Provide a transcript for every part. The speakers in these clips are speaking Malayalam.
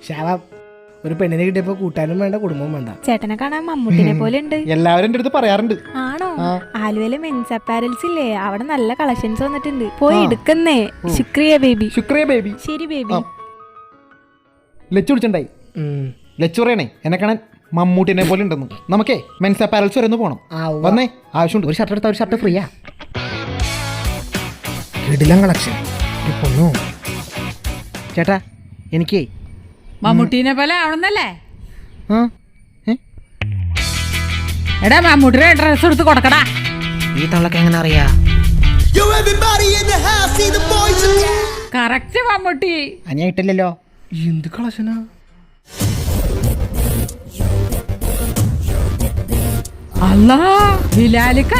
ശാവാം. ഒരു പെണ്ണിനെ കിട്ടിയപ്പോ കൂട്ടാനും വേണ്ട കുടുംബവും വേണ്ട. ചേട്ടനെ കാണാൻ മമ്മൂട്ടിനെ പോലെ ഉണ്ട്. എല്ലാവരും എന്റെ അടുത്ത് പറയാറുണ്ട്. ആണോ? ആലുവയിലെ മെൻസ് അപ്പാരൽസ് ഇല്ലേ, അവിടെ നല്ല കളക്ഷൻസ് വന്നിട്ടുണ്ട്, പോയി എടുക്കുന്നേ. ശുക്രിയ ബേബി. ശുക്രിയ ബേബി. ശരി ബേബി. ലച്ചു വിളിച്ചിണ്ടായി. ലച്ചു പറയണേ എന്നെ കാണാൻ മമ്മൂട്ടിനെ പോലെ ഉണ്ടെന്ന്. നമുക്കേ മെൻസ് അപ്പാരൽസ് വരെ ഒന്ന് പോണം. വന്നേ, ആവശ്യമുണ്ട്. ഒരു ഷർട്ട് എടുത്താൽ ഒരു ഷർട്ട് ഫ്രീയാ. കിടിലം കളക്ഷൻ. ചേട്ടാ എനിക്കേ മമ്മൂട്ടീനെ പോലെ ആവണമെന്നല്ലേ? ആ എടാ മമ്മൂട്ടിയുടെ ഡ്രസ് എടുത്ത് കൊടുക്കടാ. ഈ തള്ളക്ക് എങ്ങനെ അറിയാ? കറക്റ്റ് മമ്മൂട്ടി. അനിയായിട്ടില്ലല്ലോ. എന്ത് കളക്ഷനാ? അല്ലാ ബിലാലിക്ക,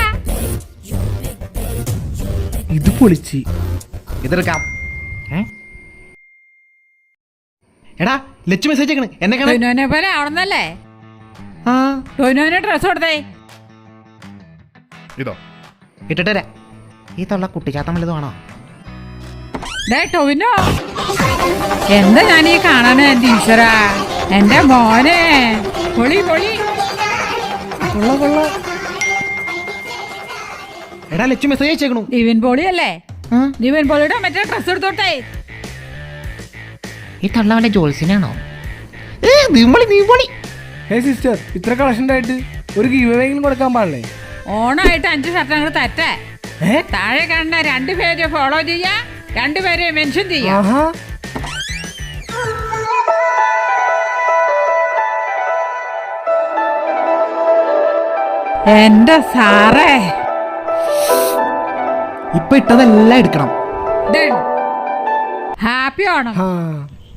ഇത് പൊളിച്ച്. ഇതെടുക്കാം. എടാ ലച്ചു മെസ്സേജ് അയക്കണ് എന്നെ കാണാൻ. ടൊവിനോനെ പോലെ ആവണമെന്നല്ലേ? ആ ടൊവിനോനെ ഡ്രസ് കൊടുത്തേ. ഇതോ ഇട്ടിട്ടരാ. ഈ തള്ള കുട്ടിച്ചാത്തം വല്ലതും ആണോ? ഡേ ടൊവിനോ, എന്താ ഞാൻ ഈ കാണാന് എന്റെ ഈശ്വരാ, എന്റെ മോനെ. പൊളി പൊളി. എടാ ലച്ചു മെസ്സേജ് അയച്ചേക്കണു. ഡിവിൻ പോളി അല്ലേ? ഡിവിൻ പോളിയുടെ മറ്റേ ഡ്രസ് എടുത്തോട്ടെ. ഈ തള്ള വല്ല ജോത്സ്യനാണോ? ഹേ സിസ്റ്റർ, ഇത്ര കളക്ഷൻ ആയിട്ട് ഒരു ഗീവെങ്കിലും കൊടുക്കാൻ പാടില്ലേ? ഓണായിട്ട് 5 ഷർട്ട് അങ്ങോട്ട് തറ്റേ. താഴെ കാണുന്ന 2 പേര് ഫോളോ ചെയ്യാ, 2 പേരെ മെൻഷൻ ചെയ്യാ. എന്റെ സാറേ, ഇപ്പൊ ഇട്ടതെല്ലാം എടുക്കണം. ഹാപ്പി ഓണം.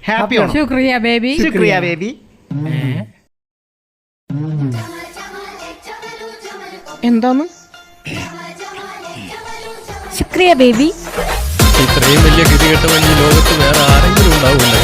ഹാപ്പി ഓണം. ശുക്രിയ ബേബി. ശുക്രിയ ബേബി. എന്താന്ന്? ശുക്രിയ ബേബി. ഇത്രയും വലിയ ഗതികെട്ടവൻ ഈ ലോകത്ത് വേറെ ആരെങ്കിലും ഉണ്ടാവില്ല.